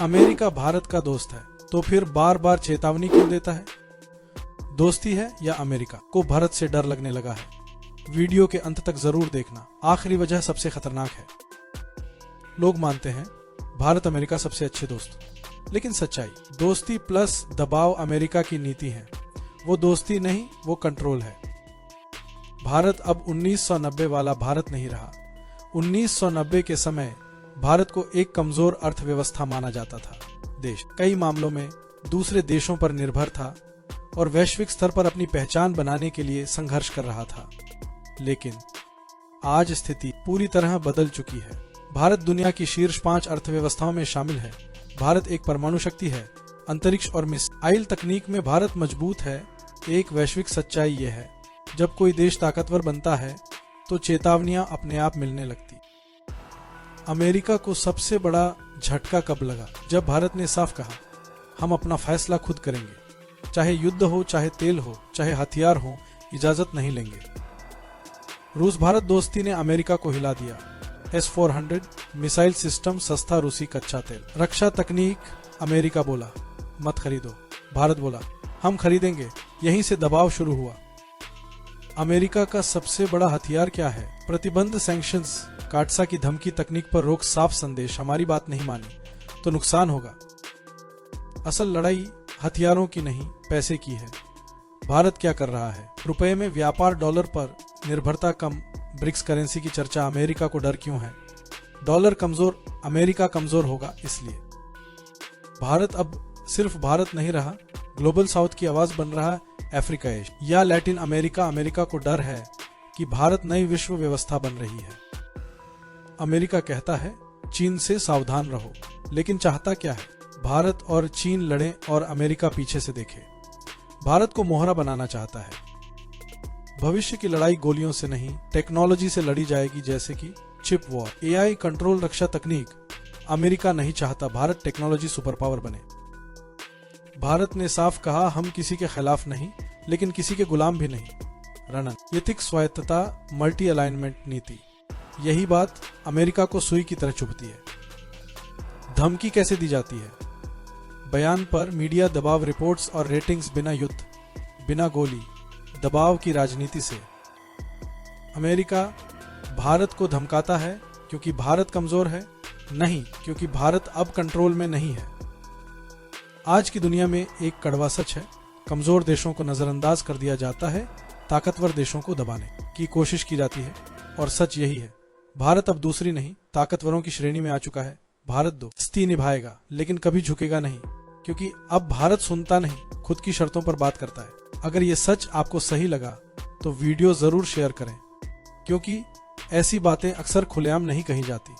America Bharat का दोस्त है, तो फिर बार बार चेतावनी क्यों देता है? दोस्ती है या अमेरिका को भारत से डर लगने लगा है? वीडियो के अंत तक जरूर देखना, आखिरी वजह सबसे खतरनाक है। लोग मानते हैं भारत अमेरिका सबसे अच्छे दोस्त, लेकिन सच्चाई दोस्ती प्लस दबाव अमेरिका की नीति है। वो दोस्ती नहीं, वो कंट्रोल है। भारत अब 1990 वाला भारत नहीं रहा। 1990 के समय भारत को एक कमजोर अर्थव्यवस्था माना जाता था। देश कई मामलों में दूसरे देशों पर निर्भर था और वैश्विक स्तर पर अपनी पहचान बनाने के लिए संघर्ष कर रहा था। लेकिन आज स्थिति पूरी तरह बदल चुकी है। भारत दुनिया की शीर्ष 5 अर्थव्यवस्थाओं में शामिल है। भारत एक परमाणु शक्ति है। अंतरिक्ष और मिसाइल तकनीक में भारत मजबूत है। एक वैश्विक सच्चाई ये है, जब कोई देश ताकतवर बनता है तो चेतावनियां अपने आप मिलने लगती। अमेरिका को सबसे बड़ा झटका कब लगा? जब भारत ने साफ कहा, हम अपना फैसला खुद करेंगे, चाहे युद्ध हो, चाहे तेल हो, चाहे हथियार हो, इजाजत नहीं लेंगे। रूस भारत दोस्ती ने अमेरिका को हिला दिया। S-400 मिसाइल सिस्टम, सस्ता रूसी कच्चा तेल। रक्षा तकनीक, अमेरिका बोला मत खरीदो, भारत बोला हम खरीदेंगे। यहीं से दबाव शुरू हुआ। अमेरिका का सबसे बड़ा हथियार क्या है? प्रतिबंध, सैंक्शंस, काटसा की धमकी, तकनीक पर रोक, साफ संदेश, हमारी बात नहीं मानी तो नुकसान होगा। असल लड़ाई हथियारों की नहीं, पैसे की है। भारत क्या कर रहा है? रुपए में व्यापार, डॉलर पर निर्भरता कम, ब्रिक्स करेंसी की चर्चा। अमेरिका को डर क्यों है? डॉलर कमजोर, अमेरिका कमजोर होगा इसलिए। भारत अब सिर्फ भारत नहीं रहा, ग्लोबल साउथ की आवाज बन रहा है। अफ्रीका, एशिया या लैटिन अमेरिका। अमेरिका को डर है कि भारत नई विश्व व्यवस्था बन रही है। अमेरिका कहता है चीन से सावधान रहो, लेकिन चाहता क्या है? भारत और चीन लड़े और अमेरिका पीछे से देखे। भारत को मोहरा बनाना चाहता है। भविष्य की लड़ाई गोलियों से नहीं, टेक्नोलॉजी से लड़ी जाएगी, जैसे कि चिप वॉर, AI कंट्रोल, रक्षा तकनीक। अमेरिका नहीं चाहता भारत टेक्नोलॉजी सुपर पावर बने। भारत ने साफ कहा, हम किसी के खिलाफ नहीं, लेकिन किसी के गुलाम भी नहीं। रणनीतिक स्वायत्तता, मल्टी अलाइनमेंट नीति। यही बात अमेरिका को सुई की तरह चुभती है। धमकी कैसे दी जाती है? बयान पर मीडिया दबाव, रिपोर्ट्स और रेटिंग्स, बिना युद्ध, बिना गोली, दबाव की राजनीति से। अमेरिका भारत को धमकाता है क्योंकि भारत कमजोर है, नहीं क्योंकि भारत अब कंट्रोल में नहीं है। आज की दुनिया में एक कड़वा सच है, कमजोर देशों को नजरअंदाज कर दिया जाता है, ताकतवर देशों को दबाने की कोशिश की जाती है। और सच यही है, भारत अब दूसरी नहीं, ताकतवरों की श्रेणी में आ चुका है। भारत दोस्ती निभाएगा, लेकिन कभी झुकेगा नहीं, क्योंकि अब भारत सुनता नहीं, खुद की शर्तों पर बात करता है। अगर ये सच आपको सही लगा तो वीडियो जरूर शेयर करें, क्योंकि ऐसी बातें अक्सर खुलेआम नहीं कही जाती।